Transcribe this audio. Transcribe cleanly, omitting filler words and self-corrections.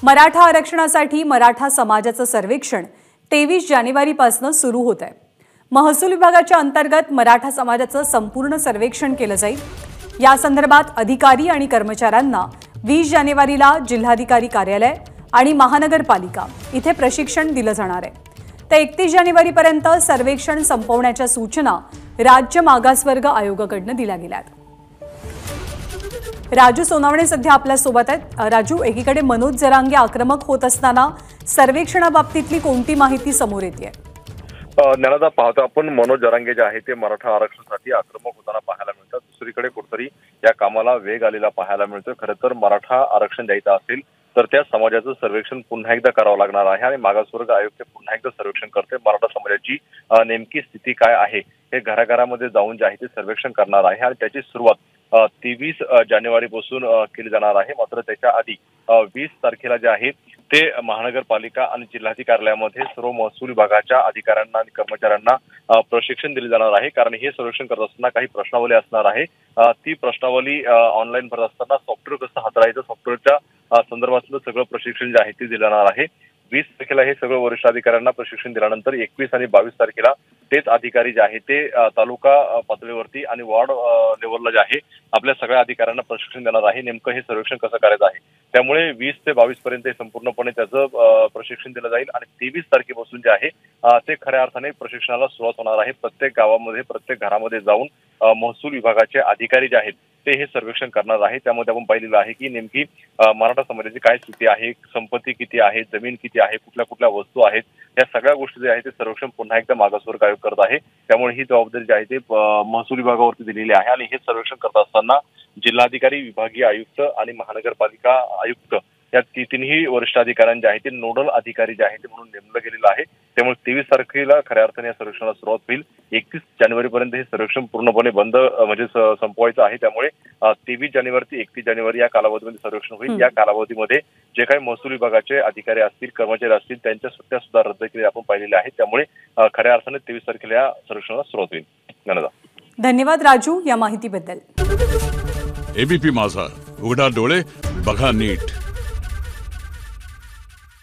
मराठा आरक्षणासाठी मराठा समाजाचं सर्वेक्षण 23 जानेवारीपासून सुरू होत आहे। महसूल विभागाच्या अंतर्गत मराठा समाजाचं संपूर्ण सर्वेक्षण केलं जाईल। या संदर्भात अधिकारी आणि कर्मचाऱ्यांना 20 जानेवारीला जिल्हाधिकारी कार्यालय आणि महानगरपालिका इथे प्रशिक्षण दिलं जाणार आहे। तर 31 जानेवारीपर्यंत सर्वेक्षण संपवण्याच्या सूचना राज्य मागासवर्ग आयोगाकडून दिल्या गेल्या आहेत। राजू सोनावणे सध्या आपल्या सोबत आहेत। राजू, एकीकडे मनोज जरांगे आक्रमक होत असताना सर्वेक्षणाबाबतीतली कोणती माहिती समोर येते? ज्ञानदा, पाहतो आपण मनोज जरांगे जे आहे ते मराठा आरक्षणासाठी आक्रमक होताना पाहायला मिळतात। दुसरीकडे कुठेतरी या कामाला वेग आलेला पाहायला मिळतोय। खरं तर मराठा आरक्षण द्यायचं असेल तर त्या समाजाचं सर्वेक्षण पुन्हा एकदा करावं लागणार आहे आणि मागासवर्ग आयोग ते पुन्हा एकदा सर्वेक्षण करते। मराठा समाजाची नेमकी स्थिती काय आहे हे घराघरामध्ये जाऊन जे आहे ते सर्वेक्षण करणार आहे आणि त्याची सुरुवात 23 जानेवारीपासून केली जाणार आहे। मात्र त्याच्या आधी 20 तारखेला जे आहे ते महानगरपालिका आणि जिल्हाधिकारी कार्यालयामध्ये सर्व महसूल विभागाच्या अधिकाऱ्यांना आणि कर्मचाऱ्यांना प्रशिक्षण दिले जाणार आहे। कारण हे सर्वेक्षण करत असताना काही प्रश्नावली असणार आहे। ती प्रश्नावली ऑनलाईन भरत असताना सॉफ्टवेअर कसं हाताळायचं, सॉफ्टवेअरच्या संदर्भातलं सगळं प्रशिक्षण जे आहे ते दिलं जाणार आहे। 20 तारखेला हे सगळं वरिष्ठ अधिकाऱ्यांना प्रशिक्षण दिल्यानंतर 21 आणि 22 तारखेला तेच अधिकारी जे आहे ते तालुका पातळीवरती आणि वॉर्ड लेवलला जे आहे आपल्या सगळ्या अधिकाऱ्यांना प्रशिक्षण देणार आहे नेमकं हे सर्वेक्षण कसं करायचं आहे। त्यामुळे 20 ते 22 पर्यंत संपूर्णपणे त्याचं प्रशिक्षण दिलं जाईल आणि 23 तारखेपासून जे आहे ते खऱ्या अर्थाने प्रशिक्षणाला सुरुवात होणार आहे। प्रत्येक गावामध्ये प्रत्येक घरामध्ये जाऊन महसूल विभागाचे अधिकारी जे आहेत ते हे सर्वेक्षण करणार आहे। त्यामध्ये आपण पाहिलेलं आहे की नेमकी मराठा समाजाची काय स्थिती आहे, संपत्ती किती आहे, जमीन किती आहे, कुठल्या कुठल्या वस्तू आहेत, या सगळ्या गोष्टी जे आहे ते सर्वेक्षण पुन्हा एकदा मागासवर्ग आयोग करत आहे। त्यामुळे ही जबाबदारी जी आहे ते महसूल विभागावरती दिलेली आहे आणि हे सर्वेक्षण करत असताना जिल्हाधिकारी, विभागीय आयुक्त आणि महानगरपालिका आयुक्त या तिन्ही वरिष्ठ अधिकाऱ्यांचे जे आहे ते नोडल अधिकारी जे आहे ते म्हणून नेमलं गेलेलं आहे। त्यामुळे 23 तारखेला खऱ्या अर्थाने या सर्वेक्षणाला सुरुवात होईल। 31 जानेवारीपर्यंत हे सर्वेक्षण पूर्णपणे बंद म्हणजे संपवायचं आहे। त्यामुळे 23 जानेवारी ते 31 जानेवारी या कालावधीमध्ये सर्वेक्षण होईल। या कालावधीमध्ये जे काही महसूल विभागाचे अधिकारी असतील, कर्मचारी असतील, त्यांच्या सुट्ट्या सुद्धा रद्द केल्या आपण पाहिलेल्या आहेत। त्यामुळे खऱ्या अर्थाने 23 तारखेला या सर्वेक्षणाला सुरुवात होईल। धन्यवाद। धन्यवाद राजू या माहितीबद्दल। एबीपी माझा, उघडा डोळे बघा नीट।